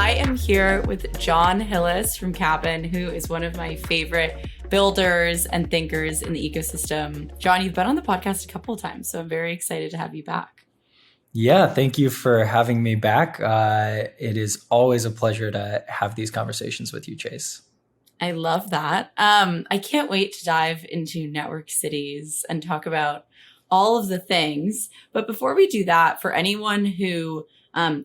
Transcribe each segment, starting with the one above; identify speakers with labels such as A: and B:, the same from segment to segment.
A: I am here with Jon Hillis from Cabin, who is one of my favorite builders and thinkers in the ecosystem. Jon, you've been on the podcast a couple of times, so I'm very excited to have you back.
B: Yeah, thank you for having me back. It is always a pleasure to have these conversations with you, Chase.
A: I love that. I can't wait to dive into network cities and talk about all of the things. But before we do that, for anyone who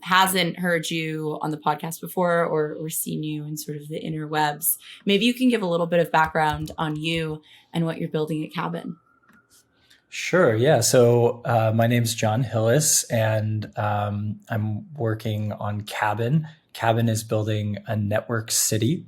A: hasn't heard you on the podcast before or seen you in sort of the interwebs, maybe you can give a little bit of background on you and what you're building at Cabin.
B: Sure. Yeah. So my name's Jon Hillis, and I'm working on Cabin. Cabin is building a network city,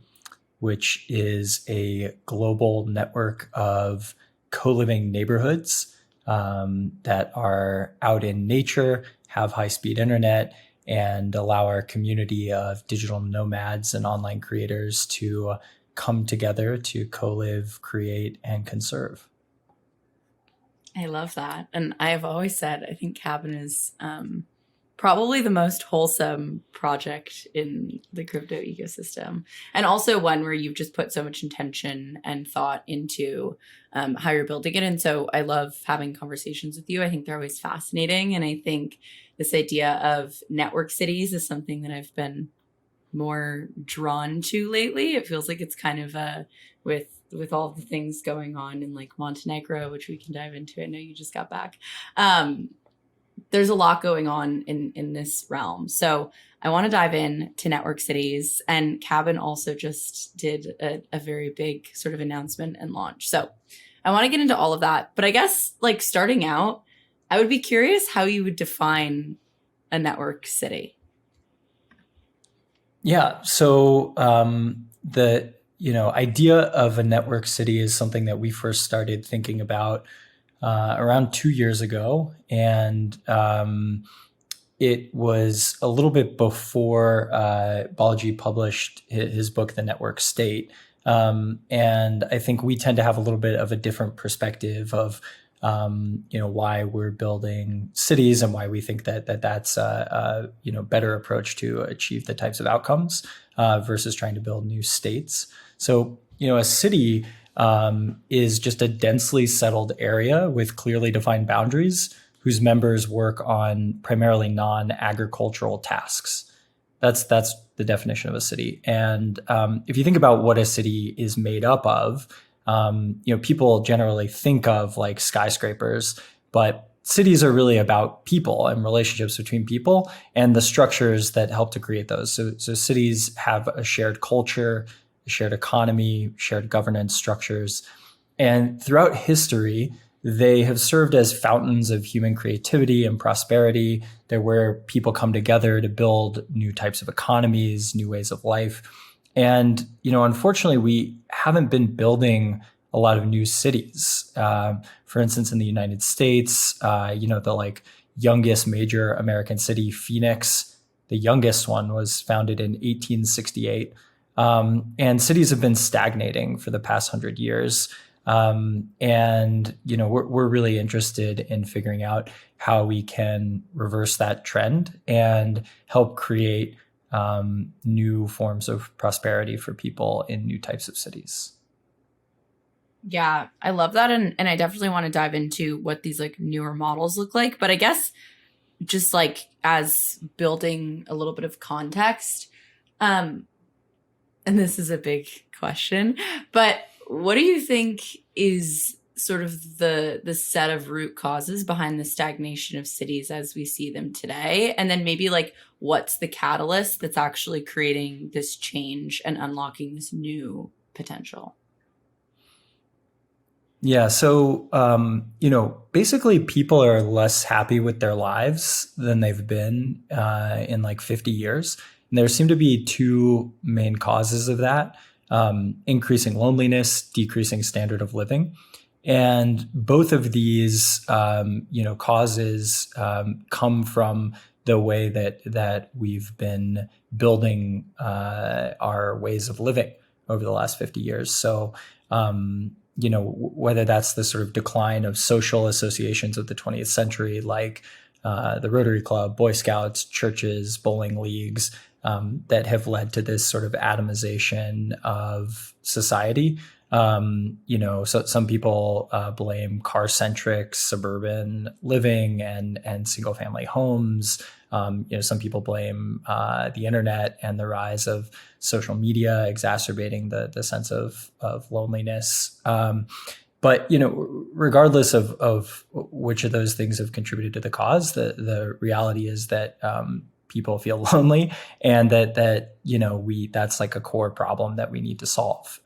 B: which is a global network of co-living neighborhoods that are out in nature, have high-speed internet, and allow our community of digital nomads and online creators to come together to co-live, create, and conserve.
A: I love that. And I have always said, I think Cabin is probably the most wholesome project in the crypto ecosystem. And also one where you've just put so much intention and thought into how you're building it. And so I love having conversations with you. I think they're always fascinating. And I think this idea of network cities is something that I've been more drawn to lately. It feels like it's kind of with all the things going on in like Montenegro, which we can dive into. I know you just got back. There's a lot going on in this realm. So I want to dive in to network cities, and Cabin also just did a very big sort of announcement and launch. So I want to get into all of that, but I guess like starting out, I would be curious how you would define a network city.
B: Yeah. So the idea of a network city is something that we first started thinking about around 2 years ago. And it was a little bit before Balaji published his book, The Network State. And I think we tend to have a little bit of a different perspective of why we're building cities and why we think that's a better approach to achieve the types of outcomes versus trying to build new states. So, a city is just a densely settled area with clearly defined boundaries whose members work on primarily non-agricultural tasks. That's the definition of a city. And if you think about what a city is made up of, people generally think of like skyscrapers, but cities are really about people and relationships between people and the structures that help to create those. So cities have a shared culture, a shared economy, shared governance structures. And throughout history, they have served as fountains of human creativity and prosperity. They're where people come together to build new types of economies, new ways of life. And, unfortunately, we haven't been building a lot of new cities. For instance, in the United States, the youngest major American city, Phoenix, the youngest one was founded in 1868. And cities have been stagnating for the past 100 years. We're really interested in figuring out how we can reverse that trend and help create new forms of prosperity for people in new types of cities.
A: Yeah, I love that. And I definitely want to dive into what these like newer models look like. But I guess just like as building a little bit of context, and this is a big question, but what do you think is sort of the set of root causes behind the stagnation of cities as we see them today? And then maybe like what's the catalyst that's actually creating this change and unlocking this new potential?
B: Yeah. So, basically people are less happy with their lives than they've been in like 50 years. And there seem to be two main causes of that, increasing loneliness, decreasing standard of living. And both of these, causes come from the way that we've been building our ways of living over the last 50 years. So, whether that's the sort of decline of social associations of the 20th century, like the Rotary Club, Boy Scouts, churches, bowling leagues, that have led to this sort of atomization of society. So some people blame car-centric suburban living and single-family homes. Some people blame the internet and the rise of social media exacerbating the sense of loneliness. But regardless of which of those things have contributed to the cause, the reality is that people feel lonely, and that that's like a core problem that we need to solve.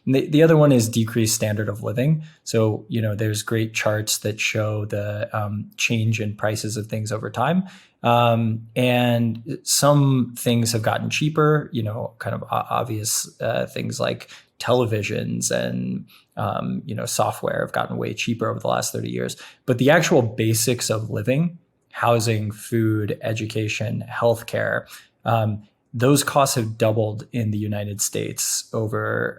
B: The other one is decreased standard of living. So there's great charts that show the change in prices of things over time. And some things have gotten cheaper, kind of obvious things like televisions and software have gotten way cheaper over the last 30 years. But the actual basics of living, housing, food, education, healthcare, those costs have doubled in the United States over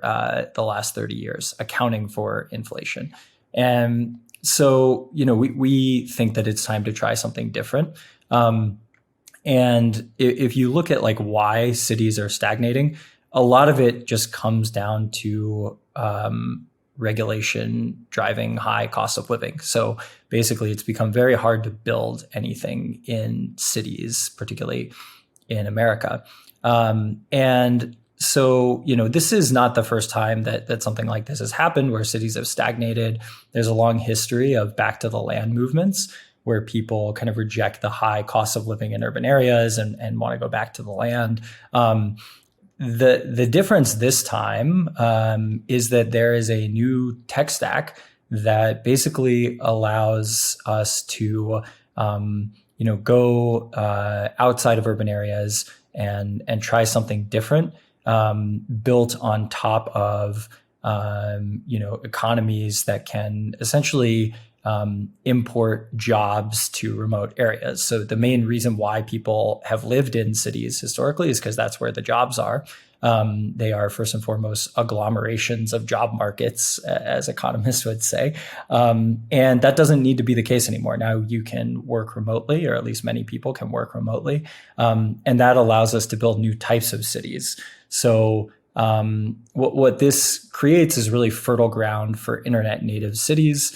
B: the last 30 years, accounting for inflation. And so, we think that it's time to try something different. And if you look at like why cities are stagnating, a lot of it just comes down to regulation driving high cost of living. So basically, it's become very hard to build anything in cities, particularly in America. And so, this is not the first time that something like this has happened, where cities have stagnated. There's a long history of back to the land movements, where people kind of reject the high cost of living in urban areas and want to go back to the land. The difference this time is that there is a new tech stack that basically allows us to go outside of urban areas and try something different, built on top of economies that can essentially import jobs to remote areas. So the main reason why people have lived in cities historically is because that's where the jobs are. They are first and foremost agglomerations of job markets, as economists would say. And that doesn't need to be the case anymore. Now you can work remotely, or at least many people can work remotely. And that allows us to build new types of cities. So what this creates is really fertile ground for internet native cities.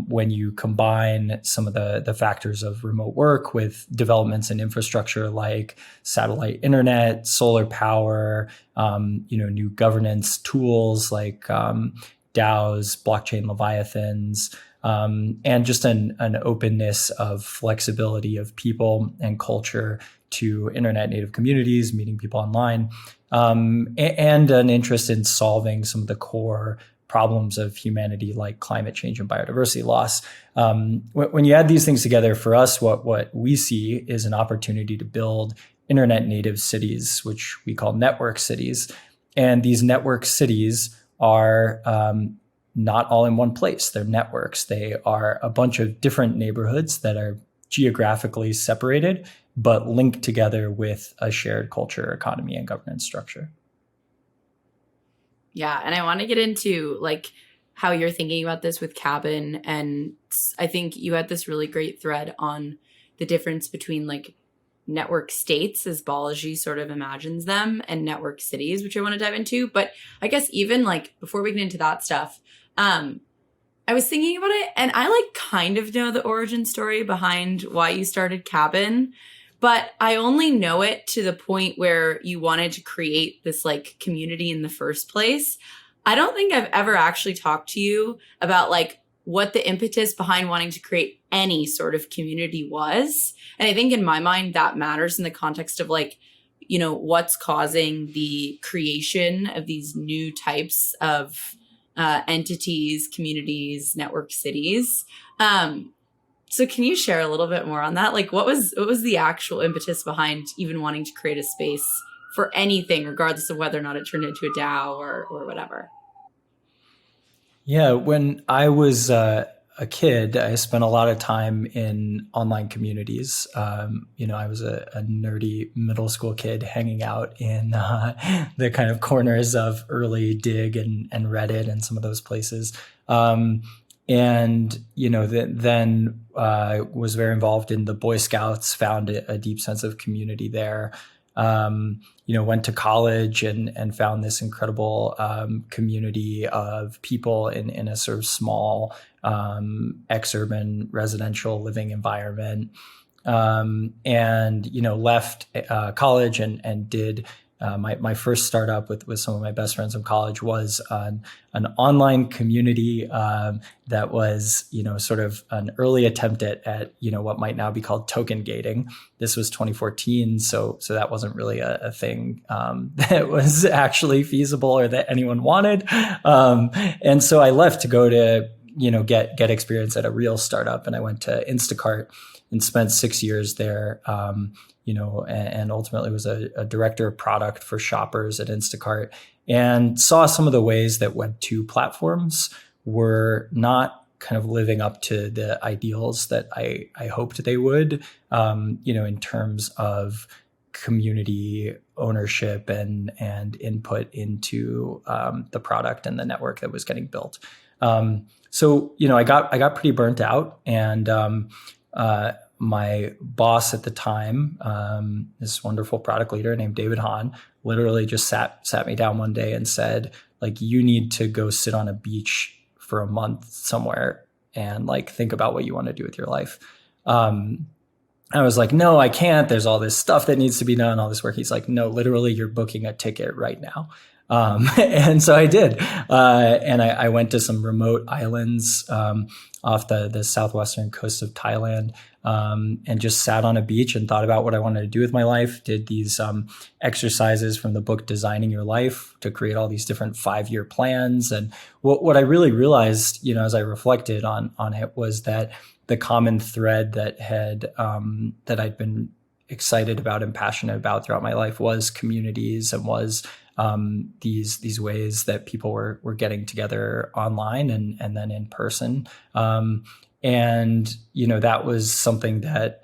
B: When you combine some of the factors of remote work with developments in infrastructure like satellite internet, solar power, new governance tools like DAOs, blockchain leviathans, and just an openness of flexibility of people and culture to internet native communities, meeting people online, and an interest in solving some of the core problems of humanity like climate change and biodiversity loss. When you add these things together, for us, what we see is an opportunity to build internet native cities, which we call network cities. And these network cities are not all in one place. They're networks. They are a bunch of different neighborhoods that are geographically separated, but linked together with a shared culture, economy, and governance structure.
A: Yeah. And I want to get into like how you're thinking about this with Cabin. And I think you had this really great thread on the difference between like network states, as Balaji sort of imagines them, and network cities, which I want to dive into. But I guess even like before we get into that stuff, I was thinking about it, and I like kind of know the origin story behind why you started Cabin. But I only know it to the point where you wanted to create this like community in the first place. I don't think I've ever actually talked to you about like what the impetus behind wanting to create any sort of community was. And I think in my mind that matters in the context of like, what's causing the creation of these new types of entities, communities, network cities. So can you share a little bit more on that? Like what was the actual impetus behind even wanting to create a space for anything, regardless of whether or not it turned into a DAO or whatever?
B: Yeah, when I was a kid, I spent a lot of time in online communities. I was a nerdy middle school kid hanging out in the kind of corners of early Dig and Reddit and some of those places. Then was very involved in the Boy Scouts, found a deep sense of community there. went to college and found this incredible community of people in a sort of small ex-urban residential living environment. And left college and did my first startup with some of my best friends from college was an online community that was sort of an early attempt at what might now be called token gating. This was 2014, so that wasn't really a thing that was actually feasible or that anyone wanted. And so I left to go to get experience at a real startup, and I went to Instacart and spent 6 years there, and ultimately was a director of product for shoppers at Instacart, and saw some of the ways that Web2 platforms were not kind of living up to the ideals that I hoped they would, in terms of community ownership and input into the product and the network that was getting built. So I got pretty burnt out, and my boss at the time, this wonderful product leader named David Hahn, literally just sat me down one day and said, like, you need to go sit on a beach for a month somewhere and like think about what you want to do with your life. I was like, no, I can't. There's all this stuff that needs to be done, all this work. He's like, no, literally, you're booking a ticket right now. And so I did. And I went to some remote islands off the southwestern coast of Thailand, and just sat on a beach and thought about what I wanted to do with my life. Did these exercises from the book Designing Your Life to create all these different 5-year plans. And what I really realized, as I reflected on it, was that the common thread that I'd been excited about and passionate about throughout my life was communities, and was these ways that people were getting together online and then in person. And that was something that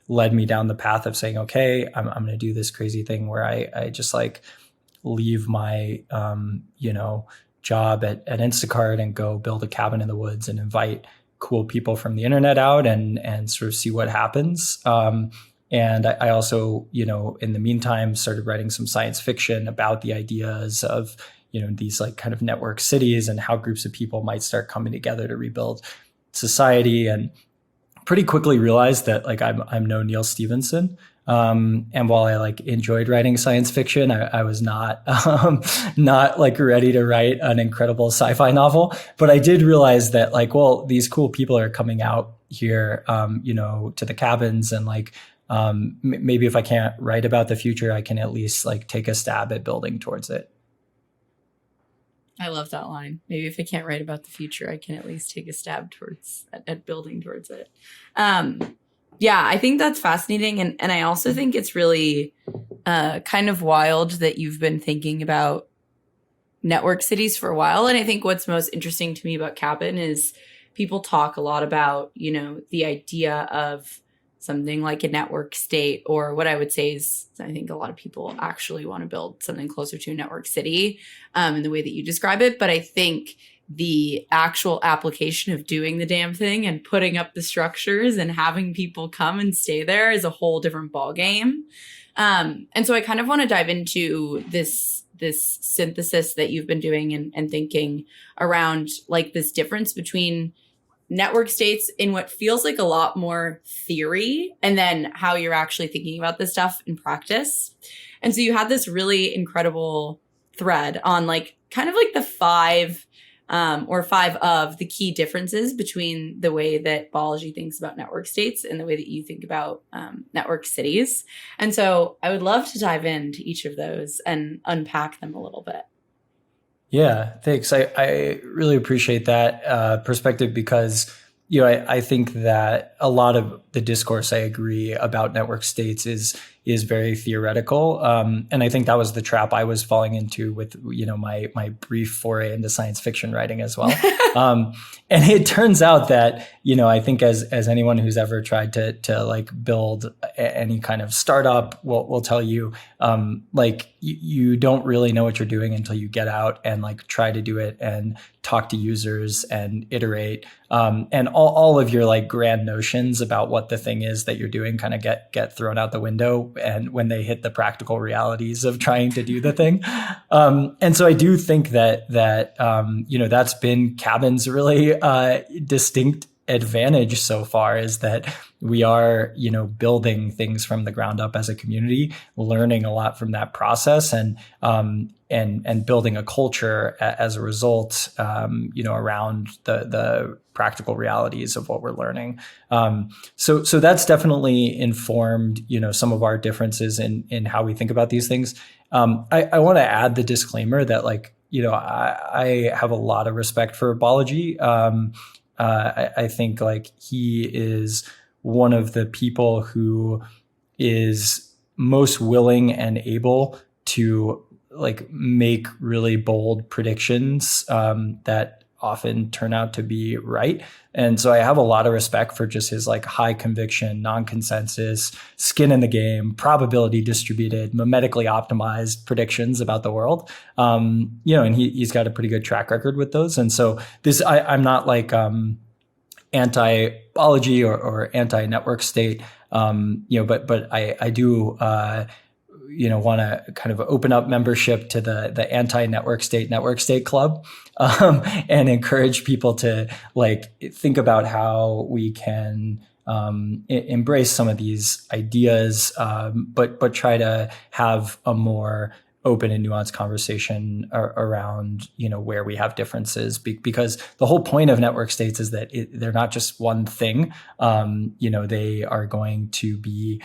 B: led me down the path of saying, okay, I'm going to do this crazy thing where I just like leave my job at Instacart and go build a cabin in the woods and invite cool people from the internet out and sort of see what happens. And I also, in the meantime, started writing some science fiction about the ideas of, these like kind of network cities and how groups of people might start coming together to rebuild society. And pretty quickly realized that like I'm no Neil Stephenson. And while I like enjoyed writing science fiction, I was not like ready to write an incredible sci-fi novel. But I did realize that like, well, these cool people are coming out here, to the cabins, and like, maybe if I can't write about the future, I can at least like take a stab at building towards it.
A: I love that line. Maybe if I can't write about the future, I can at least take a stab at building towards it. Yeah, I think that's fascinating. And I also think it's really kind of wild that you've been thinking about network cities for a while. And I think what's most interesting to me about Cabin is people talk a lot about, the idea of something like a network state, or what I would say is I think a lot of people actually want to build something closer to a network city in the way that you describe it. But I think the actual application of doing the damn thing and putting up the structures and having people come and stay there is a whole different ballgame. And so I kind of want to dive into this synthesis that you've been doing and thinking around like this difference between network states in what feels like a lot more theory, and then how you're actually thinking about this stuff in practice. And so you had this really incredible thread on like kind of like the five of the key differences between the way that biology thinks about network states and the way that you think about network cities. And so I would love to dive into each of those and unpack them a little bit.
B: Yeah, thanks. I really appreciate that perspective, because I think that a lot of the discourse, I agree, about network states is very theoretical, and I think that was the trap I was falling into with my brief foray into science fiction writing as well. And it turns out that I think as anyone who's ever tried to like build any kind of startup will tell you, like you don't really know what you're doing until you get out and like try to do it and talk to users and iterate. And all of your like grand notions about what the thing is that you're doing kind of get thrown out the window. And when they hit the practical realities of trying to do the thing. And so I do think that that's been Cabin's really distinct advantage so far, is that we are, building things from the ground up as a community, learning a lot from that process, and building a culture as a result, around the practical realities of what we're learning. So that's definitely informed, some of our differences in how we think about these things. I want to add the disclaimer that I have a lot of respect for Balaji. I think like he is one of the people who is most willing and able to like make really bold predictions that often turn out to be right. And so I have a lot of respect for just his like high conviction, non-consensus, skin in the game, probability distributed, mimetically optimized predictions about the world. And he's got a pretty good track record with those. And so I'm not like anti-Balaji or anti-network state, but I do want to kind of open up membership to the anti-network state club, and encourage people to like think about how we can embrace some of these ideas, but try to have a more open and nuanced conversation around, where we have differences, because the whole point of network states is that they're not just one thing. They are going to be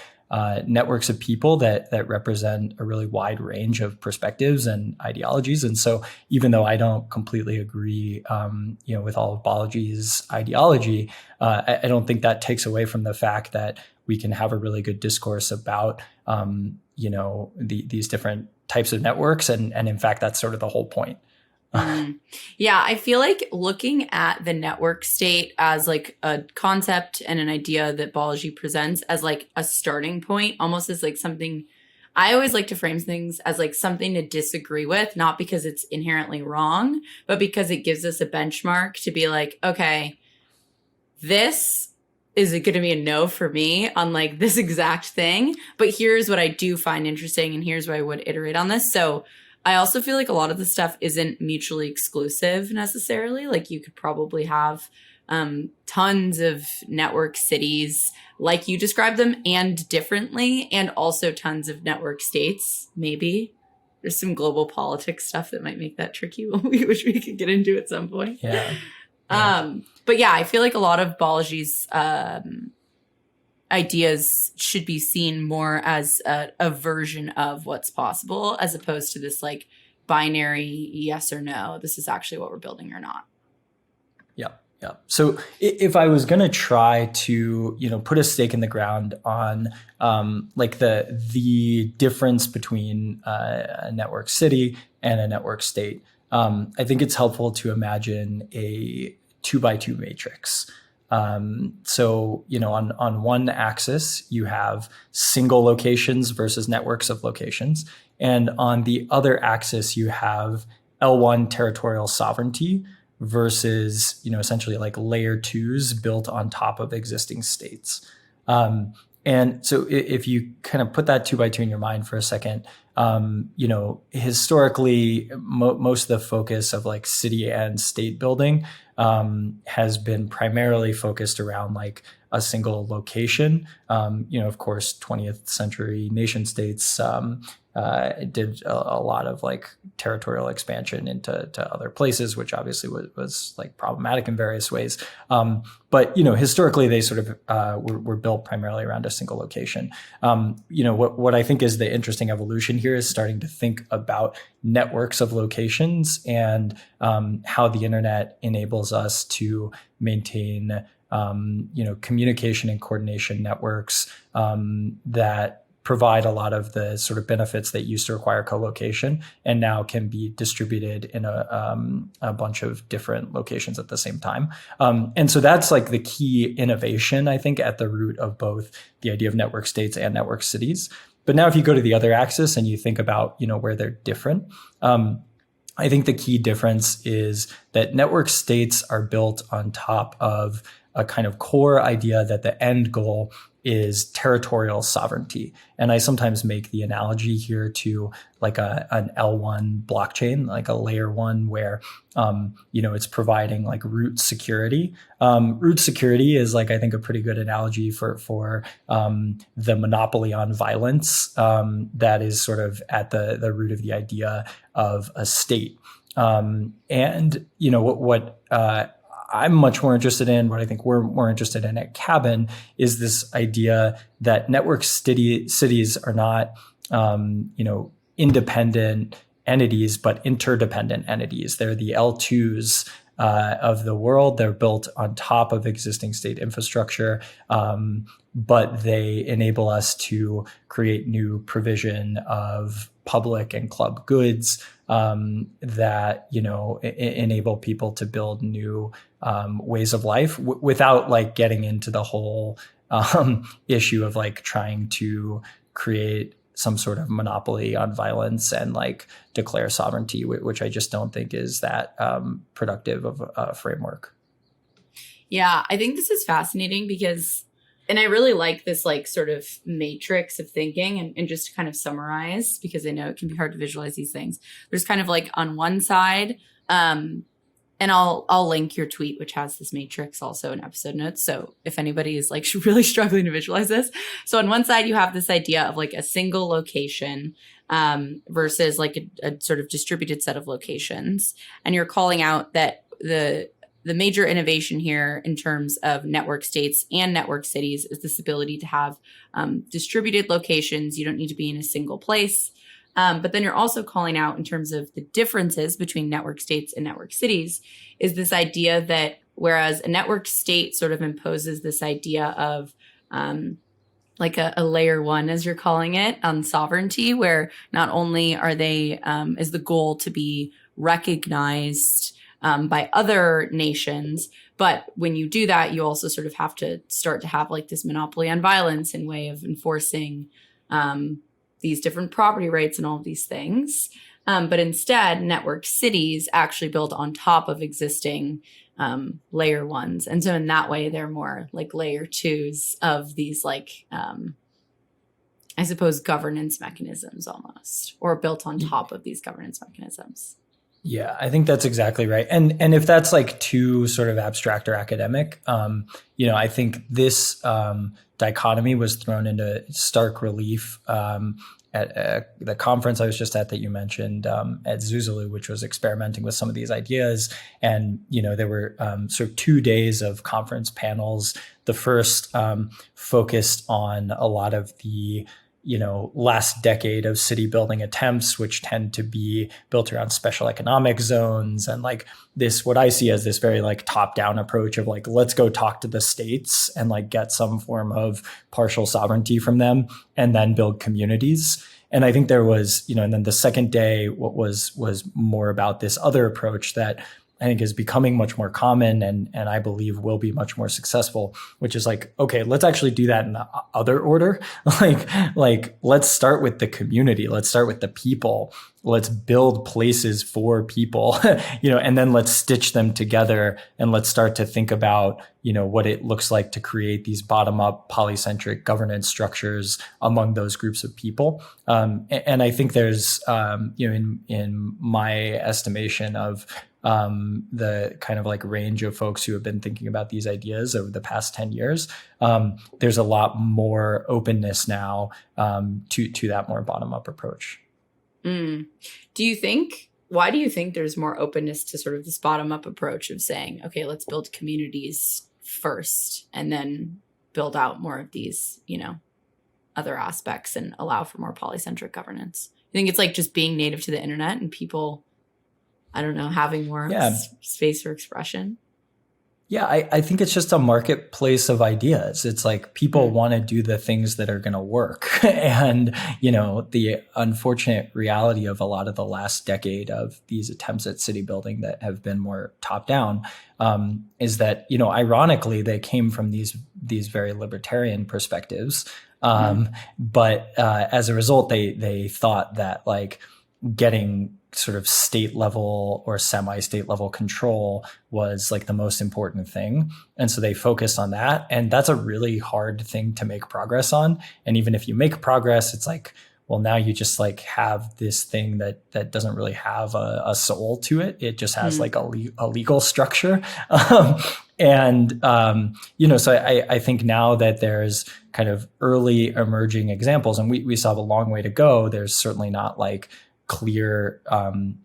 B: networks of people that represent a really wide range of perspectives and ideologies. And so even though I don't completely agree, with all of Balaji's ideology, I don't think that takes away from the fact that we can have a really good discourse about, these different types of networks. And in fact, that's sort of the whole point.
A: Yeah, I feel like looking at the network state as like a concept and an idea that Balaji presents as like a starting point, almost as like something, I always like to frame things as like something to disagree with, not because it's inherently wrong, but because it gives us a benchmark to be like, okay, this is going to be a no for me on like this exact thing, but here's what I do find interesting and here's where I would iterate on this. So I also feel like a lot of the stuff isn't mutually exclusive necessarily. Like you could probably have tons of network cities like you described them and differently, and also tons of network states. Maybe there's some global politics stuff that might make that tricky, which we could get into at some point.
B: Yeah.
A: But yeah, I feel like a lot of Balaji's ideas should be seen more as a version of what's possible, as opposed to this like binary yes or no. This is actually what we're building or not.
B: Yeah. So if I was going to try to, put a stake in the ground on like the difference between a network city and a network state, I think it's helpful to imagine a 2x2 matrix. So, on one axis, you have single locations versus networks of locations. And on the other axis, you have L1 territorial sovereignty versus, essentially like layer twos built on top of existing states. And so if you kind of put that 2x2 in your mind for a second, historically, most of the focus of like city and state building has been primarily focused around like a single location. Of course, 20th century nation states did a lot of like territorial expansion into other places, which obviously was like problematic in various ways. But historically, they sort of were built primarily around a single location. What I think is the interesting evolution here is starting to think about networks of locations and how the internet enables us to maintain communication and coordination networks that provide a lot of the sort of benefits that used to require co-location and now can be distributed in a bunch of different locations at the same time. And so that's like the key innovation, I think, at the root of both the idea of network states and network cities. But now if you go to the other axis and you think about, where they're different, I think the key difference is that network states are built on top of a kind of core idea that the end goal is territorial sovereignty. And I sometimes make the analogy here to like an L1 blockchain, like a layer one where, it's providing like root security. Root security is like, I think, a pretty good analogy for the monopoly on violence that is sort of at the root of the idea of a state. What I'm much more interested in, what I think we're more interested in at Cabin, is this idea that network cities are not, independent entities, but interdependent entities. They're the L2s of the world. They're built on top of existing state infrastructure, but they enable us to create new provision of public and club goods that enable people to build new ways of life without like getting into the whole issue of like trying to create some sort of monopoly on violence and like declare sovereignty, which I just don't think is that productive of a framework.
A: Yeah, I think this is fascinating because, and I really like this like sort of matrix of thinking, and just to kind of summarize, because I know it can be hard to visualize these things. There's kind of like on one side, and I'll link your tweet, which has this matrix also in episode notes. So if anybody is like really struggling to visualize this. So on one side, you have this idea of like a single location versus like a sort of distributed set of locations. And you're calling out that the major innovation here in terms of network states and network cities is this ability to have distributed locations. You don't need to be in a single place. But then you're also calling out in terms of the differences between network states and network cities is this idea that whereas a network state sort of imposes this idea of like a layer one, as you're calling it, on sovereignty, where not only are they is the goal to be recognized by other nations, but when you do that, you also sort of have to start to have like this monopoly on violence in way of enforcing these different property rights and all of these things. But instead, network cities actually build on top of existing layer ones. And so in that way, they're more like layer twos of these like, I suppose, governance mechanisms almost, or built on top of these governance mechanisms.
B: Yeah, I think that's exactly right. And if that's like too sort of abstract or academic, I think this dichotomy was thrown into stark relief at the conference I was just at that you mentioned at Zuzulu, which was experimenting with some of these ideas. And, there were sort of 2 days of conference panels. The first focused on a lot of the last decade of city building attempts, which tend to be built around special economic zones and like this, what I see as this very like top down approach of like, let's go talk to the states and like get some form of partial sovereignty from them and then build communities. And I think there was, and then the second day, what was more about this other approach that I think is becoming much more common and I believe will be much more successful, which is like, okay, let's actually do that in the other order. like let's start with the community. Let's start with the people. Let's build places for people, and then let's stitch them together and let's start to think about, what it looks like to create these bottom up polycentric governance structures among those groups of people. And I think there's, in my estimation of, the kind of like range of folks who have been thinking about these ideas over the past 10 years, there's a lot more openness now to that more bottom-up approach.
A: Why do you think there's more openness to sort of this bottom-up approach of saying, okay, let's build communities first and then build out more of these, other aspects and allow for more polycentric governance? You think it's like just being native to the internet and people, I don't know, having more space for expression?
B: Yeah, I think it's just a marketplace of ideas. It's like people want to do the things that are going to work. And, the unfortunate reality of a lot of the last decade of these attempts at city building that have been more top down is that, ironically, they came from these very libertarian perspectives. But as a result, they thought that like getting sort of state level or semi-state level control was like the most important thing. And so they focused on that. And that's a really hard thing to make progress on. And even if you make progress, it's like, well, now you just like have this thing that doesn't really have a soul to it. It just has like a legal structure. So I think now that there's kind of early emerging examples, and we still have a long way to go. There's certainly not like clear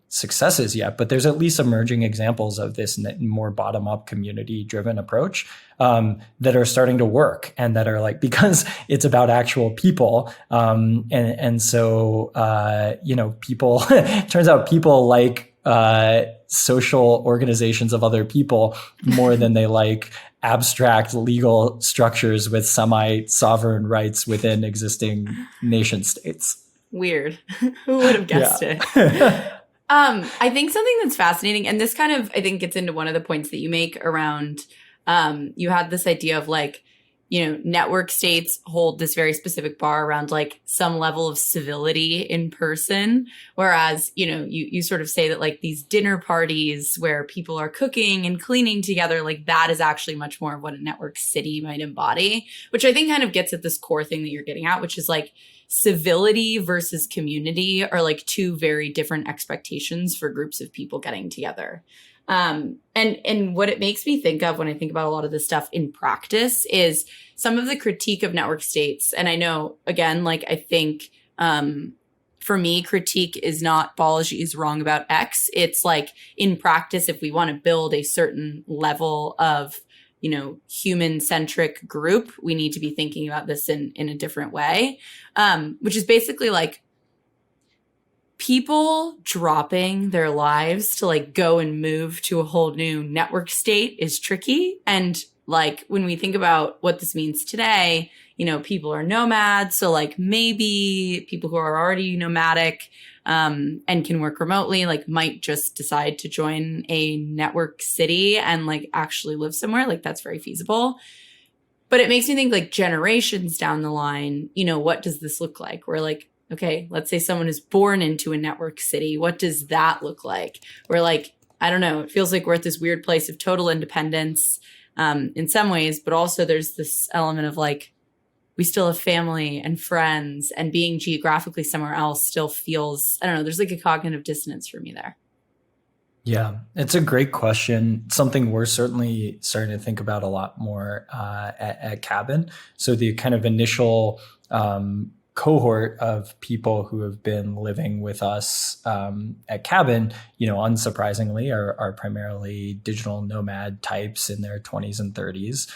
B: successes yet, but there's at least emerging examples of this more bottom-up community-driven approach that are starting to work, and that are like, because it's about actual people, people turns out people like social organizations of other people more than they like abstract legal structures with semi-sovereign rights within existing nation states.
A: Weird. Who would have guessed it? I think something that's fascinating, and this kind of, I think, gets into one of the points that you make around, you had this idea of like, network states hold this very specific bar around like some level of civility in person. Whereas, you sort of say that like these dinner parties where people are cooking and cleaning together, like that is actually much more of what a network city might embody, which I think kind of gets at this core thing that you're getting at, which is like, civility versus community are like two very different expectations for groups of people getting together. And what it makes me think of when I think about a lot of this stuff in practice is some of the critique of network states. And I know, again, like I think for me, critique is not Balaji is wrong about X. It's like in practice, if we want to build a certain level of human-centric group, we need to be thinking about this in a different way, which is basically like people dropping their lives to like go and move to a whole new network state is tricky. And like when we think about what this means today, people are nomads. So like maybe people who are already nomadic and can work remotely, like might just decide to join a network city and like actually live somewhere. Like that's very feasible. But it makes me think like generations down the line, what does this look like? We're like, okay, let's say someone is born into a network city. What does that look like? We're like, I don't know. It feels like we're at this weird place of total independence in some ways, but also there's this element of like, we still have family and friends, and being geographically somewhere else still feels, I don't know, there's like a cognitive dissonance for me there.
B: Yeah, it's a great question. Something we're certainly starting to think about a lot more at Cabin. So the kind of initial cohort of people who have been living with us at Cabin, unsurprisingly, are primarily digital nomad types in their 20s and 30s,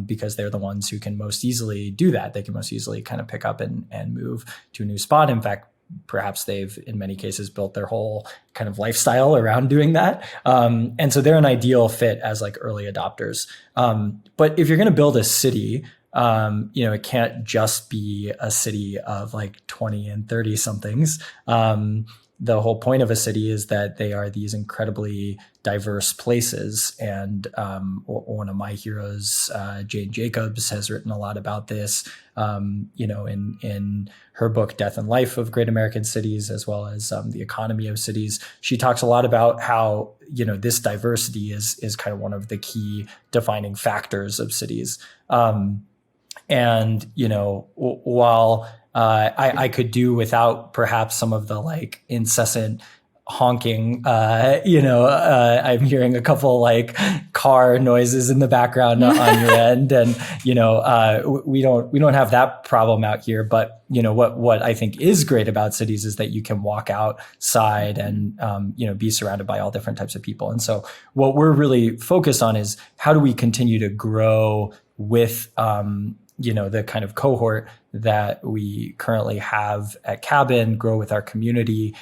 B: because they're the ones who can most easily do that. They can most easily kind of pick up and move to a new spot. In fact, perhaps they've, in many cases, built their whole kind of lifestyle around doing that. And so they're an ideal fit as like early adopters. But if you're going to build a city, it can't just be a city of like 20 and 30 somethings. The whole point of a city is that they are these incredibly diverse places. And one of my heroes, Jane Jacobs, has written a lot about this, in her book, Death and Life of Great American Cities, as well as The Economy of Cities. She talks a lot about how, this diversity is kind of one of the key defining factors of cities. While I could do without perhaps some of the like incessant honking, I'm hearing a couple like car noises in the background on your end, and we don't have that problem out here. But what I think is great about cities is that you can walk outside and be surrounded by all different types of people. And so what we're really focused on is how do we continue to grow with the kind of cohort that we currently have at Cabin grow with our community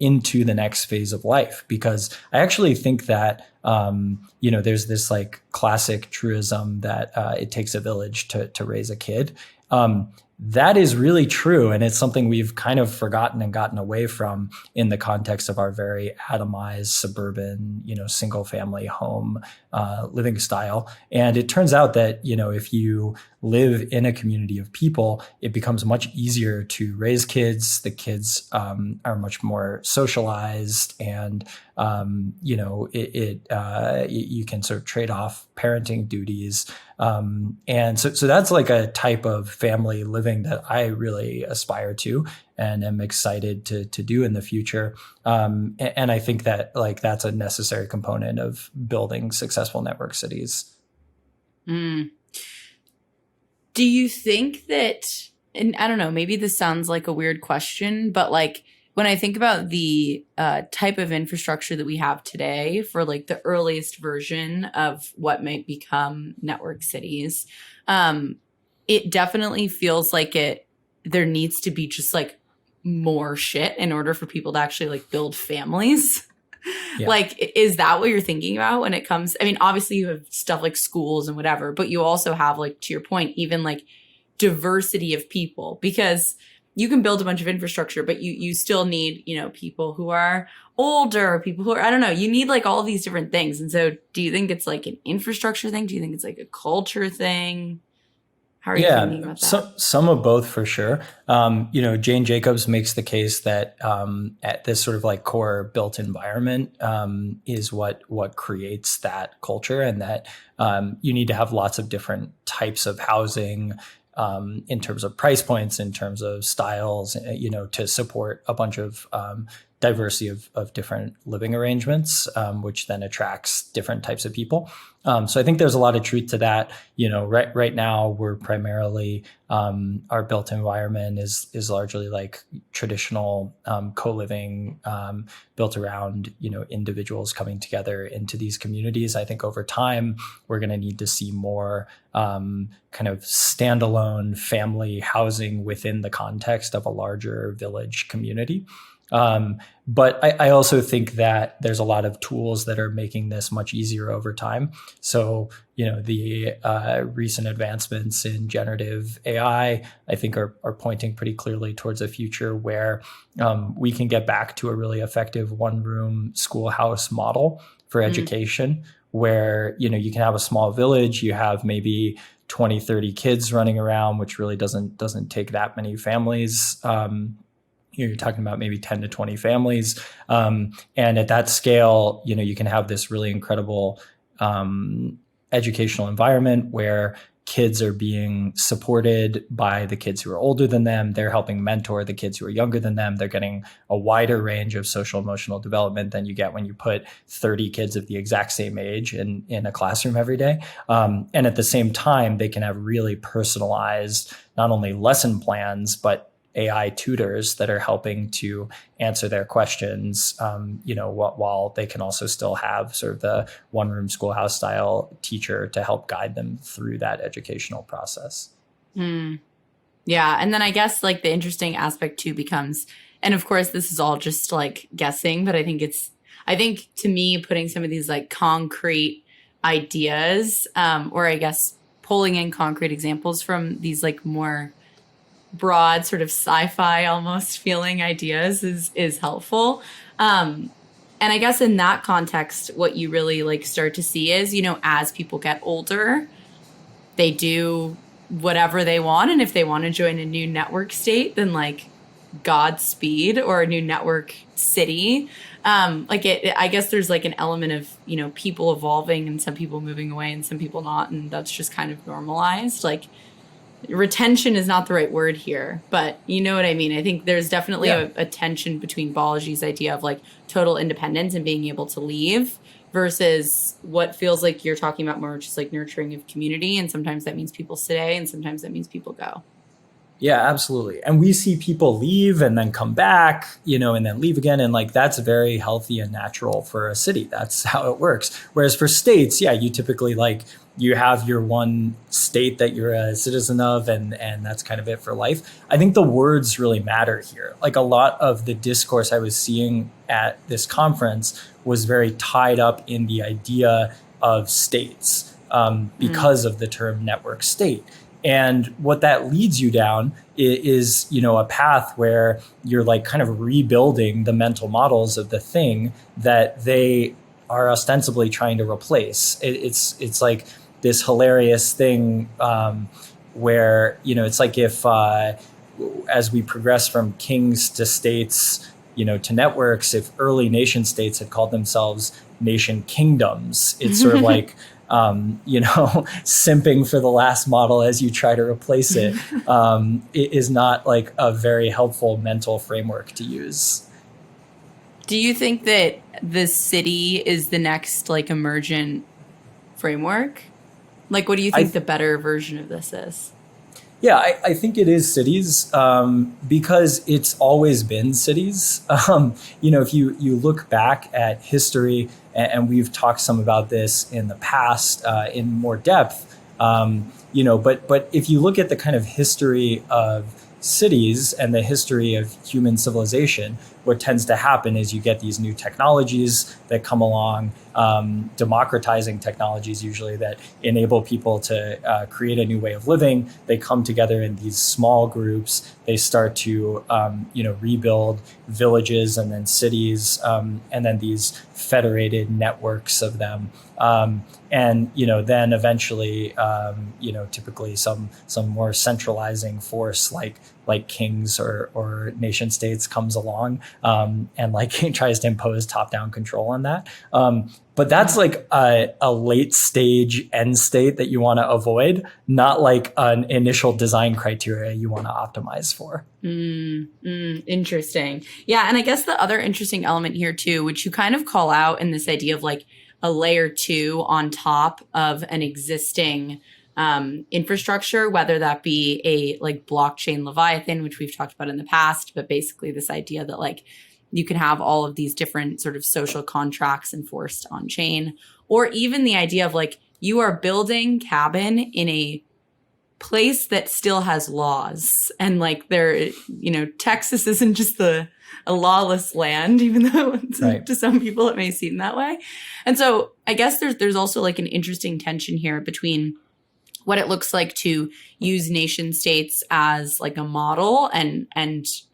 B: into the next phase of life. Because I actually think that, there's this like classic truism that it takes a village to raise a kid. That is really true. And it's something we've kind of forgotten and gotten away from in the context of our very atomized suburban, single family home living style. And it turns out that, if you live in a community of people, it becomes much easier to raise kids. The kids are much more socialized, and you can sort of trade off parenting duties. And so that's like a type of family living that I really aspire to and am excited to do in the future. And I think that like that's a necessary component of building successful network cities.
A: Mm. Do you think that, and I don't know, maybe this sounds like a weird question, but like when I think about the type of infrastructure that we have today for like the earliest version of what might become network cities, it definitely feels like there needs to be just like more shit in order for people to actually like build families.
B: Yeah.
A: Like, is that what you're thinking about when it comes? I mean, obviously you have stuff like schools and whatever, but you also have, like, to your point, even like diversity of people, because you can build a bunch of infrastructure, but you still need, people who are older, people who are, I don't know, you need like all these different things. And so do you think it's like an infrastructure thing? Do you think it's like a culture thing? How are you thinking about that?
B: Some of both for sure. Jane Jacobs makes the case that at this sort of like core built environment is what creates that culture, and that you need to have lots of different types of housing in terms of price points, in terms of styles, to support a bunch of diversity of different living arrangements, which then attracts different types of people. So I think there's a lot of truth to that. Right now we're primarily our built environment is largely like traditional co-living, built around individuals coming together into these communities. I think over time we're going to need to see more kind of standalone family housing within the context of a larger village community. But I also think that there's a lot of tools that are making this much easier over time. So, the recent advancements in generative AI, I think are pointing pretty clearly towards a future where we can get back to a really effective one-room schoolhouse model for education, where, you can have a small village, you have maybe 20, 30 kids running around, which really doesn't take that many families. You're talking about maybe 10 to 20 families. And at that scale, you can have this really incredible educational environment where kids are being supported by the kids who are older than them. They're helping mentor the kids who are younger than them. They're getting a wider range of social emotional development than you get when you put 30 kids of the exact same age in a classroom every day. And at the same time, they can have really personalized, not only lesson plans, but AI tutors that are helping to answer their questions, while they can also still have sort of the one-room schoolhouse style teacher to help guide them through that educational process.
A: Yeah. And then I guess like the interesting aspect too becomes, and of course this is all just like guessing, but I think to me, putting some of these like concrete ideas, or I guess pulling in concrete examples from these like more broad sort of sci-fi almost feeling ideas is helpful. And I guess in that context, what you really like start to see is, as people get older, they do whatever they want. And if they want to join a new network state, then like Godspeed, or a new network city. I guess there's like an element of, people evolving and some people moving away and some people not. And that's just kind of normalized. Like, retention is not the right word here, but you know what I mean? I think there's definitely a tension between Balaji's idea of like total independence and being able to leave versus what feels like you're talking about more just like nurturing of community. And sometimes that means people stay and sometimes that means people go.
B: Yeah, absolutely. And we see people leave and then come back, and then leave again. And like that's very healthy and natural for a city. That's how it works. Whereas for states, yeah, you typically like you have your one state that you're a citizen of, and that's kind of it for life. I think the words really matter here. Like a lot of the discourse I was seeing at this conference was very tied up in the idea of states because of the term network state. And what that leads you down is, a path where you're like kind of rebuilding the mental models of the thing that they are ostensibly trying to replace. It's like this hilarious thing where, it's like if as we progress from kings to states, to networks, if early nation states had called themselves nation kingdoms, it's sort of like, simping for the last model as you try to replace it, it is not like a very helpful mental framework to use.
A: Do you think that the city is the next like emergent framework? Like, what do you think the better version of this is?
B: Yeah, I think it is cities because it's always been cities. If you look back at history, and we've talked some about this in the past in more depth, but if you look at the kind of history of cities and the history of human civilization, what tends to happen is you get these new technologies that come along, democratizing technologies usually that enable people to create a new way of living. They come together in these small groups. They start to, rebuild villages and then cities, and then these federated networks of them. And then eventually, typically some more centralizing force like kings or nation states comes along and like tries to impose top-down control on that. But that's like a late stage end state that you want to avoid, not like an initial design criteria you want to optimize for.
A: Interesting. Yeah. And I guess the other interesting element here too, which you kind of call out in this idea of like a layer 2 on top of an existing infrastructure, whether that be a like blockchain Leviathan, which we've talked about in the past, but basically this idea that like you can have all of these different sort of social contracts enforced on chain, or even the idea of like you are building cabin in a place that still has laws, and like there, Texas isn't just a lawless land, even though
B: right.
A: to some people it may seem that way. And so I guess there's also like an interesting tension here between what it looks like to use nation states as like a model and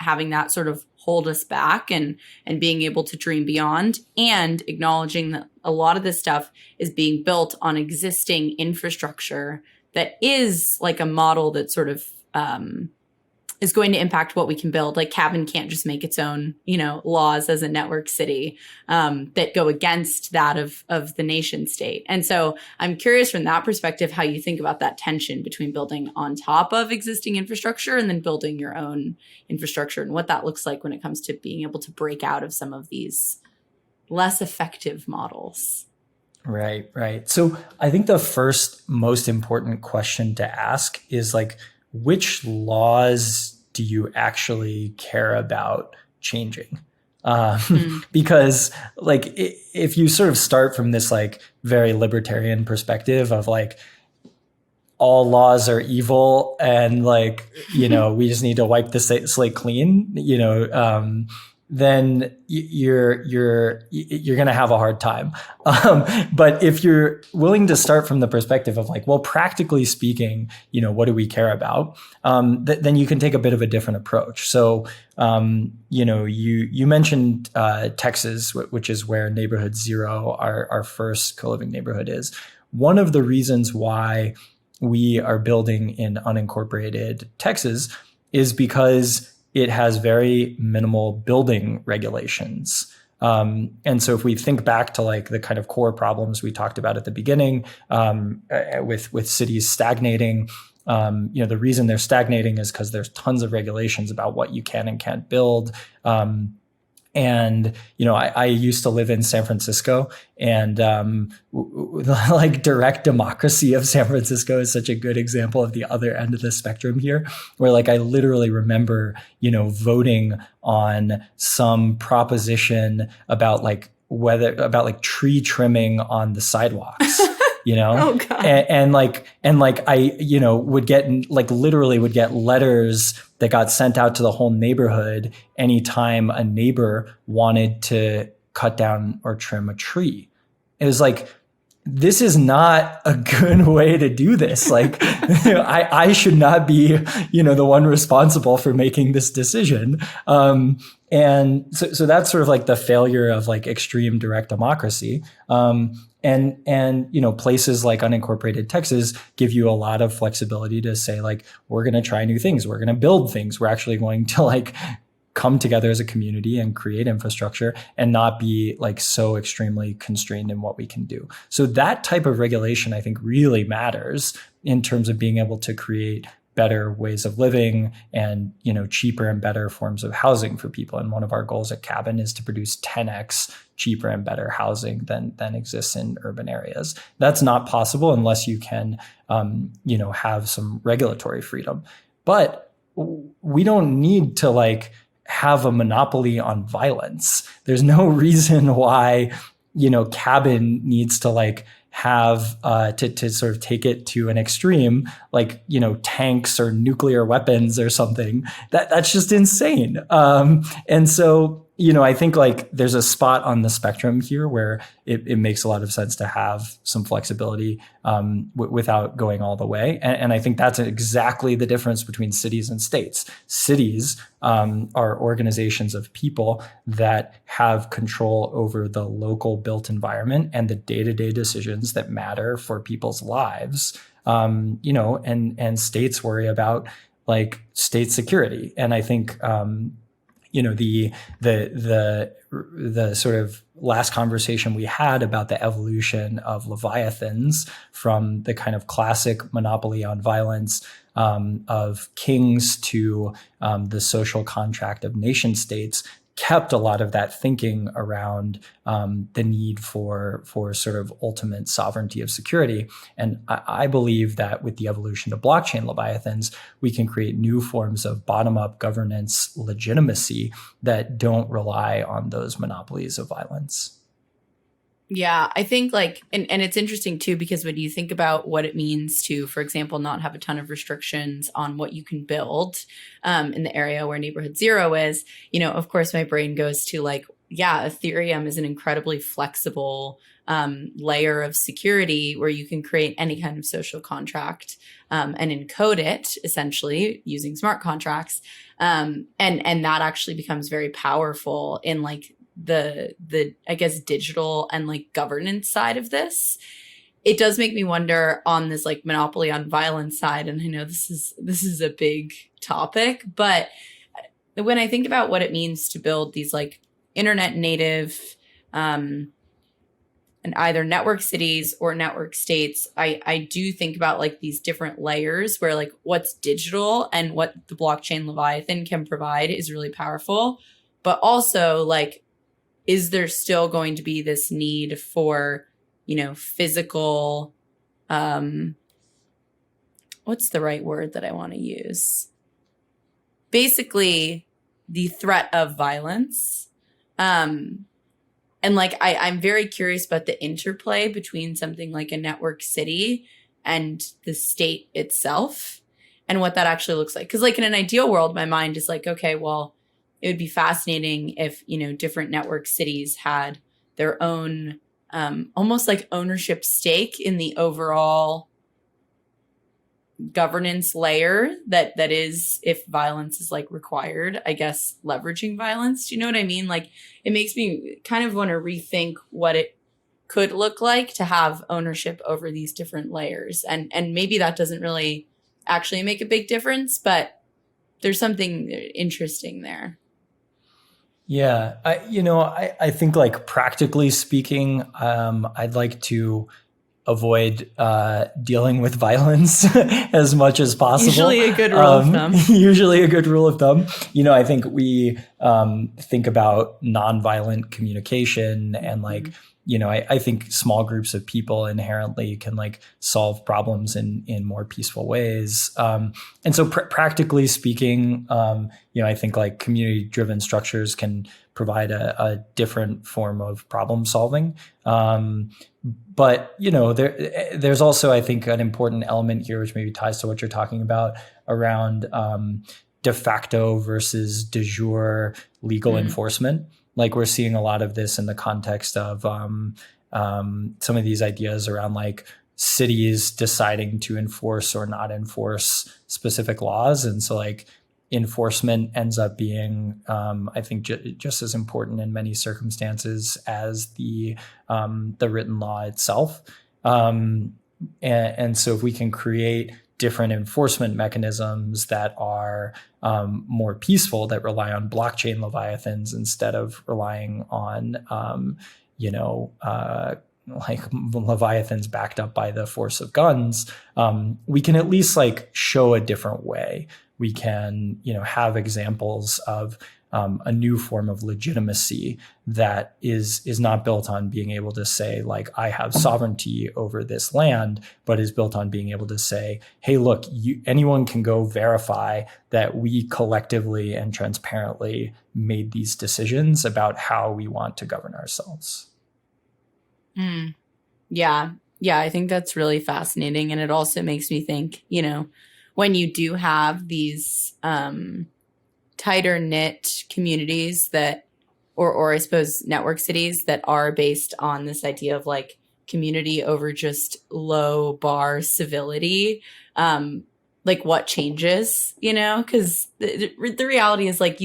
A: having that sort of hold us back and being able to dream beyond, and acknowledging that a lot of this stuff is being built on existing infrastructure that is like a model that sort of is going to impact what we can build. Like Cabin can't just make its own, laws as a network city that go against that of the nation state. And so I'm curious from that perspective how you think about that tension between building on top of existing infrastructure and then building your own infrastructure, and what that looks like when it comes to being able to break out of some of these less effective models.
B: Right. So I think the first most important question to ask is like, which laws do you actually care about changing? Because like if you sort of start from this like very libertarian perspective of like all laws are evil and like, we just need to wipe the slate clean, then you're going to have a hard time. But if you're willing to start from the perspective of like, well, practically speaking, what do we care about? Then you can take a bit of a different approach. So, you mentioned Texas, which is where Neighborhood Zero, our first co-living neighborhood is. One of the reasons why we are building in unincorporated Texas is because it has very minimal building regulations. And so if we think back to like the kind of core problems we talked about at the beginning, with cities stagnating, the reason they're stagnating is because there's tons of regulations about what you can and can't build. And, I used to live in San Francisco, and like direct democracy of San Francisco is such a good example of the other end of the spectrum here, where like I literally remember, voting on some proposition about like tree trimming on the sidewalks.
A: Oh God.
B: And I, would get like literally would get letters that got sent out to the whole neighborhood anytime a neighbor wanted to cut down or trim a tree. It was like, this is not a good way to do this. Like, I should not be, the one responsible for making this decision. And so that's sort of like the failure of like extreme direct democracy. And places like unincorporated Texas give you a lot of flexibility to say like, we're going to try new things. We're going to build things. We're actually going to like come together as a community and create infrastructure and not be like so extremely constrained in what we can do. So that type of regulation, I think, really matters in terms of being able to create better ways of living and, cheaper and better forms of housing for people. And one of our goals at Cabin is to produce 10x cheaper and better housing than exists in urban areas. That's not possible unless you can, have some regulatory freedom. But we don't need to like have a monopoly on violence. There's no reason why, Cabin needs to like have to sort of take it to an extreme, like, tanks or nuclear weapons or something. That's just insane. And so, I think like there's a spot on the spectrum here where it makes a lot of sense to have some flexibility without going all the way. And I think that's exactly the difference between cities and states. Cities are organizations of people that have control over the local built environment and the day-to-day decisions that matter for people's lives. And states worry about like state security. And I think, the sort of last conversation we had about the evolution of leviathans from the kind of classic monopoly on violence of kings to the social contract of nation states kept a lot of that thinking around the need for sort of ultimate sovereignty of security. And I believe that with the evolution of blockchain leviathans, we can create new forms of bottom-up governance legitimacy that don't rely on those monopolies of violence.
A: Yeah, I think like, and it's interesting too, because when you think about what it means to, for example, not have a ton of restrictions on what you can build in the area where neighborhood zero is, of course, my brain goes to like, yeah, Ethereum is an incredibly flexible layer of security where you can create any kind of social contract and encode it essentially using smart contracts. And that actually becomes very powerful in like the I guess digital and like governance side of this. It does make me wonder on this like monopoly on violence side, and I know this is a big topic, but when I think about what it means to build these like internet native and either network cities or network states, I do think about like these different layers where like what's digital and what the blockchain Leviathan can provide is really powerful, but also like, is there still going to be this need for, physical, what's the right word that I want to use? Basically, the threat of violence. And like, I'm very curious about the interplay between something like a network city and the state itself and what that actually looks like. Because like in an ideal world, my mind is like, okay, well, it would be fascinating if, different network cities had their own almost like ownership stake in the overall governance layer that is, if violence is like required, I guess, leveraging violence. Do you know what I mean? Like it makes me kind of want to rethink what it could look like to have ownership over these different layers. And maybe that doesn't really actually make a big difference, but there's something interesting there.
B: Yeah, I think like practically speaking, I'd like to avoid dealing with violence as much as possible.
A: Usually a good rule of thumb.
B: Usually a good rule of thumb. I think we think about nonviolent communication and like, I think small groups of people inherently can like solve problems in more peaceful ways. And so practically speaking, I think like community-driven structures can provide a different form of problem solving. But there's also, I think, an important element here, which maybe ties to what you're talking about around de facto versus de jure legal enforcement. Like we're seeing a lot of this in the context of some of these ideas around like cities deciding to enforce or not enforce specific laws. And so like enforcement ends up being, I think, just as important in many circumstances as the written law itself. And so if we can create different enforcement mechanisms that are more peaceful, that rely on blockchain leviathans instead of relying on, like leviathans backed up by the force of guns, we can at least like show a different way. We can, have examples of a new form of legitimacy that is not built on being able to say, like, I have sovereignty over this land, but is built on being able to say, hey, look, anyone can go verify that we collectively and transparently made these decisions about how we want to govern ourselves.
A: Yeah. I think that's really fascinating. And it also makes me think, when you do have these tighter knit communities that, or I suppose network cities that are based on this idea of like community over just low bar civility, like what changes, because the reality is like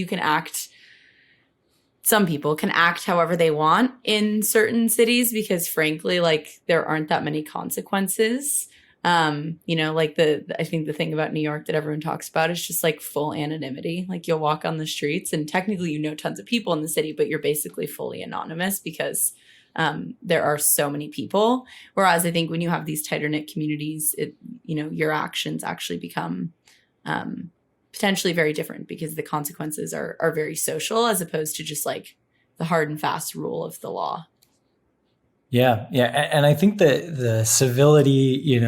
A: some people can act however they want in certain cities because frankly, like there aren't that many consequences. Like I think the thing about New York that everyone talks about is just like full anonymity. Like you'll walk on the streets and technically, tons of people in the city, but you're basically fully anonymous because there are so many people. Whereas I think when you have these tighter knit communities, your actions actually become potentially very different because the consequences are very social as opposed to just like the hard and fast rule of the law.
B: Yeah. And I think that the civility,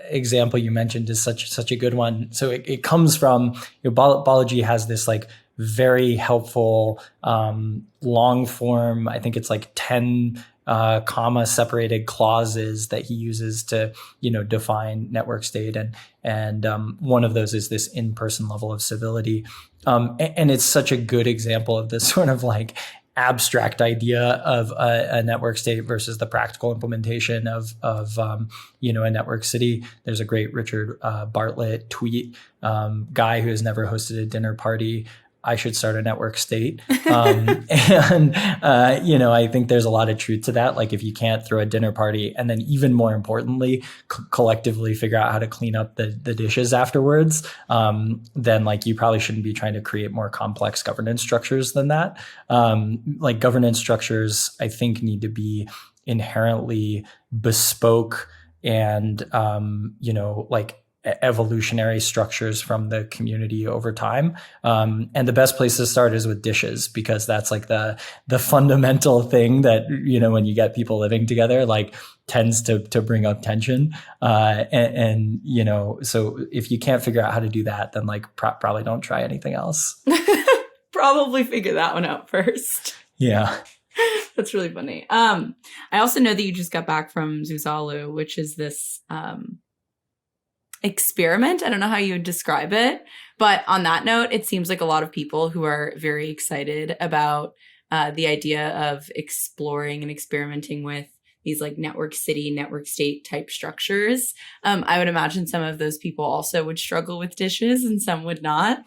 B: example you mentioned is such a good one. So it comes from, Balaji has this like very helpful long form, I think it's like 10 comma separated clauses that he uses to, define network state. And one of those is this in-person level of civility. And it's such a good example of this sort of like abstract idea of a network state versus the practical implementation of a network city. There's a great Richard Bartlett tweet, guy who has never hosted a dinner party. I should start a network state. I think there's a lot of truth to that. Like if you can't throw a dinner party and then even more importantly, collectively figure out how to clean up the dishes afterwards, then like you probably shouldn't be trying to create more complex governance structures than that. Like governance structures, I think need to be inherently bespoke and, like evolutionary structures from the community over time. And the best place to start is with dishes, because that's like the fundamental thing that, when you get people living together, like tends to bring up tension. So if you can't figure out how to do that, then like probably don't try anything else.
A: Probably figure that one out first.
B: Yeah.
A: That's really funny. I also know that you just got back from Zuzulu, which is this, experiment. I don't know how you would describe it, but on that note, it seems like a lot of people who are very excited about the idea of exploring and experimenting with these like network city, network state type structures. I would imagine some of those people also would struggle with dishes and some would not.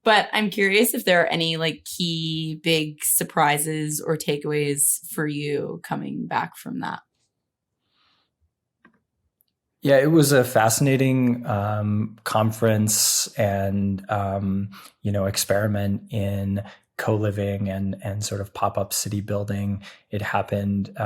A: But I'm curious if there are any like key big surprises or takeaways for you coming back from that.
B: Yeah, it was a fascinating conference and, experiment in co-living and sort of pop-up city building. It happened,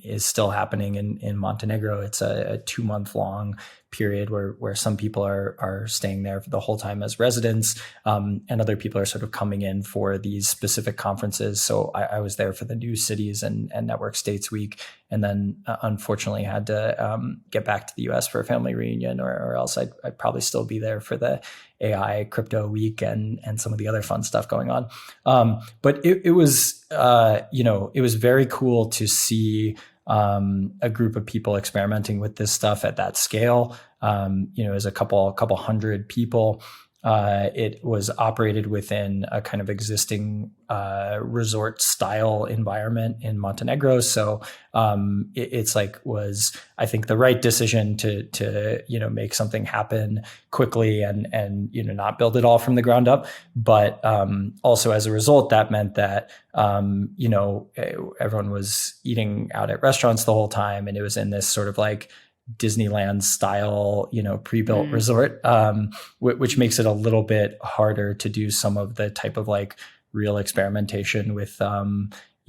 B: is still happening in Montenegro. It's a 2-month long period where some people are staying there for the whole time as residents, and other people are sort of coming in for these specific conferences. So I was there for the New Cities and Network States Week, and then unfortunately had to get back to the US for a family reunion, or else I'd probably still be there for the AI crypto week and some of the other fun stuff going on. But it was, it was very cool to see a group of people experimenting with this stuff at that scale. As a couple hundred people. It was operated within a kind of existing resort style environment in Montenegro. So it's was, I think, the right decision to make something happen quickly and not build it all from the ground up. But also as a result, that meant that everyone was eating out at restaurants the whole time, and it was in this sort of Disneyland style, pre-built resort, which makes it a little bit harder to do some of the type of real experimentation with,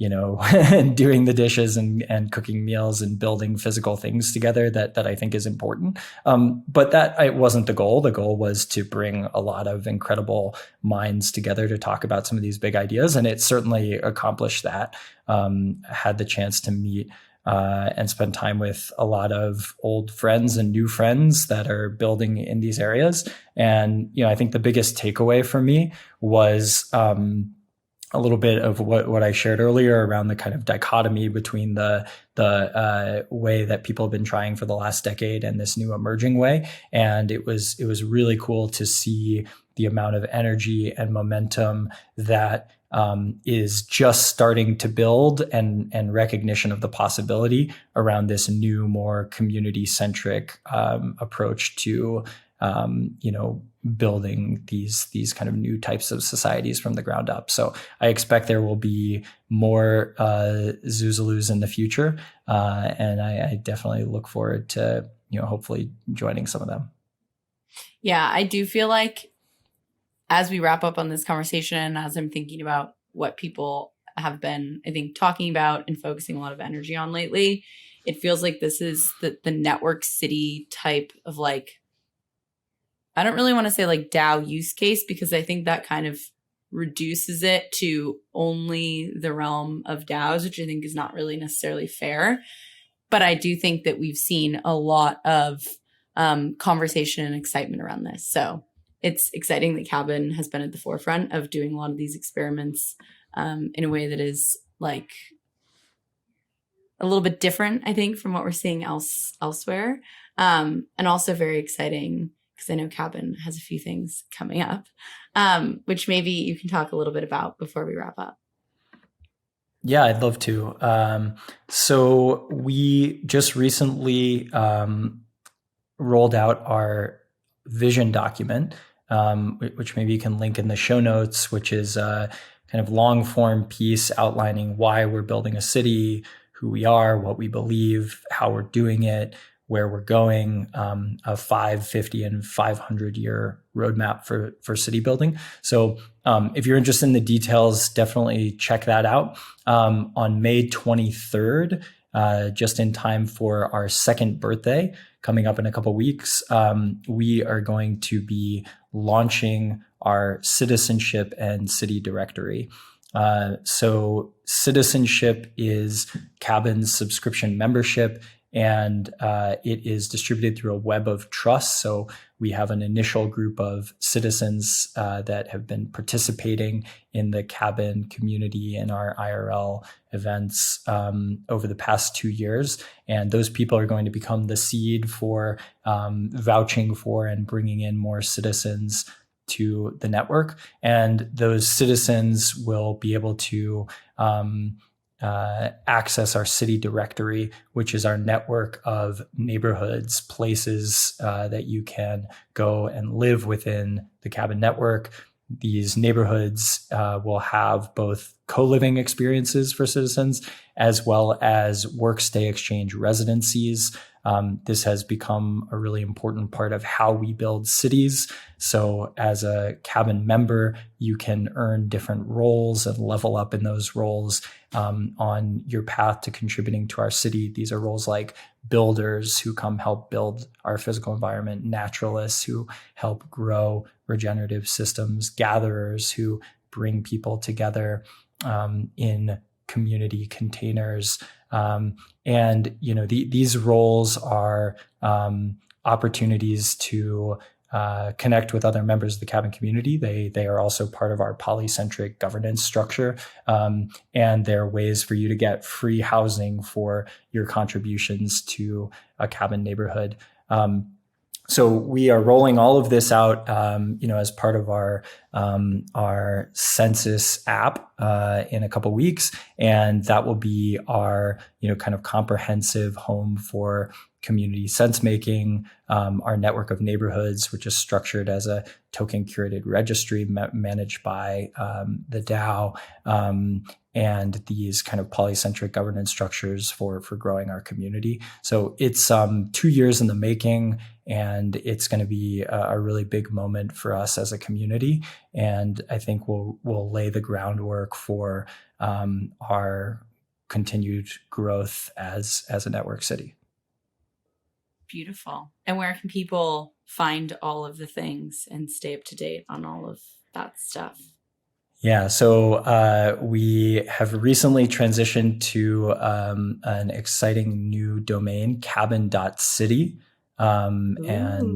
B: doing the dishes and cooking meals and building physical things together that I think is important. But that it wasn't the goal. The goal was to bring a lot of incredible minds together to talk about some of these big ideas. And it certainly accomplished that. Had the chance to meet and spend time with a lot of old friends and new friends that are building in these areas. And, I think the biggest takeaway for me was a little bit of what I shared earlier around the kind of dichotomy between the way that people have been trying for the last decade and this new emerging way. And it was really cool to see the amount of energy and momentum that is just starting to build, and recognition of the possibility around this new, more community-centric approach to building these kind of new types of societies from the ground up. So I expect there will be more Zuzulus in the future, and I definitely look forward to hopefully joining some of them.
A: Yeah, I do feel like as we wrap up on this conversation, as I'm thinking about what people have been, I think, talking about and focusing a lot of energy on lately, it feels like this is the network city type of I don't really want to say DAO use case, because I think that kind of reduces it to only the realm of DAOs, which I think is not really necessarily fair. But I do think that we've seen a lot of conversation and excitement around this. So it's exciting that Cabin has been at the forefront of doing a lot of these experiments in a way that is a little bit different, I think, from what we're seeing elsewhere. And also very exciting because I know Cabin has a few things coming up, which maybe you can talk a little bit about before we wrap up.
B: Yeah, I'd love to. So we just recently rolled out our vision document, which maybe you can link in the show notes, which is a kind of long form piece outlining why we're building a city, who we are, what we believe, how we're doing it, where we're going, a 5, 50, and 500 year roadmap for city building. So if you're interested in the details, definitely check that out. On May 23rd, just in time for our second birthday, coming up in a couple weeks, we are going to be launching our citizenship and city directory. So citizenship is Cabin's subscription membership, and it is distributed through a web of trust. So we have an initial group of citizens that have been participating in the Cabin community in our IRL events over the past 2 years. And those people are going to become the seed for vouching for and bringing in more citizens to the network. And those citizens will be able to access our city directory, which is our network of neighborhoods, places that you can go and live within the Cabin network. These neighborhoods will have both co-living experiences for citizens, as well as work-stay exchange residencies. This has become a really important part of how we build cities. So as a cabin member, you can earn different roles and level up in those roles on your path to contributing to our city. These are roles like builders who come help build our physical environment, naturalists who help grow regenerative systems, gatherers who bring people together in community containers. And these roles are opportunities to connect with other members of the cabin community. They are also part of our polycentric governance structure, and they're ways for you to get free housing for your contributions to a cabin neighborhood. So we are rolling all of this out, as part of our census app in a couple weeks, and that will be our kind of comprehensive home for community sense making. Our network of neighborhoods, which is structured as a token curated registry managed by the DAO. And these kind of polycentric governance structures for growing our community. So it's 2 years in the making, and it's going to be a really big moment for us as a community. And I think we'll lay the groundwork for our continued growth as a network city.
A: Beautiful. And where can people find all of the things and stay up to date on all of that stuff?
B: Yeah, so we have recently transitioned to an exciting new domain, cabin.city. And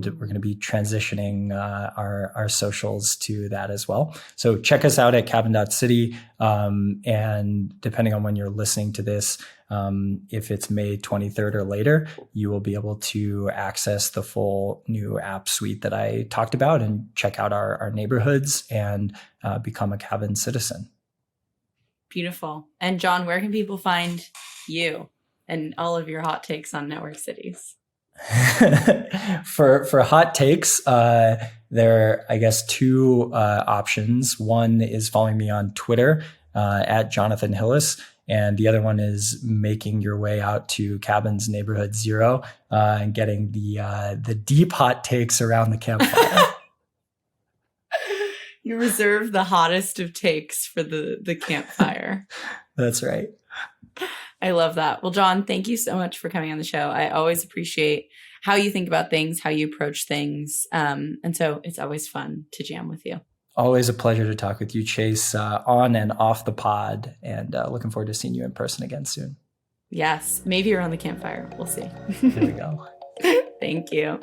B: we're going to be transitioning our socials to that as well. So check us out at cabin.city. And depending on when you're listening to this, if it's May 23rd or later, you will be able to access the full new app suite that I talked about and check out our neighborhoods and become a cabin citizen.
A: Beautiful. And Jon, where can people find you and all of your hot takes on network cities?
B: For hot takes, there are, I guess, two options. One is following me on Twitter at Jonathan Hillis, and the other one is making your way out to Cabin's Neighborhood Zero and getting the deep hot takes around the campfire.
A: You reserve the hottest of takes for the campfire.
B: That's right.
A: I love that. Well, Jon, thank you so much for coming on the show. I always appreciate how you think about things, how you approach things. And so it's always fun to jam with you.
B: Always a pleasure to talk with you, Chase, on and off the pod. And looking forward to seeing you in person again soon.
A: Yes, maybe around the campfire. We'll see.
B: There we go.
A: Thank you.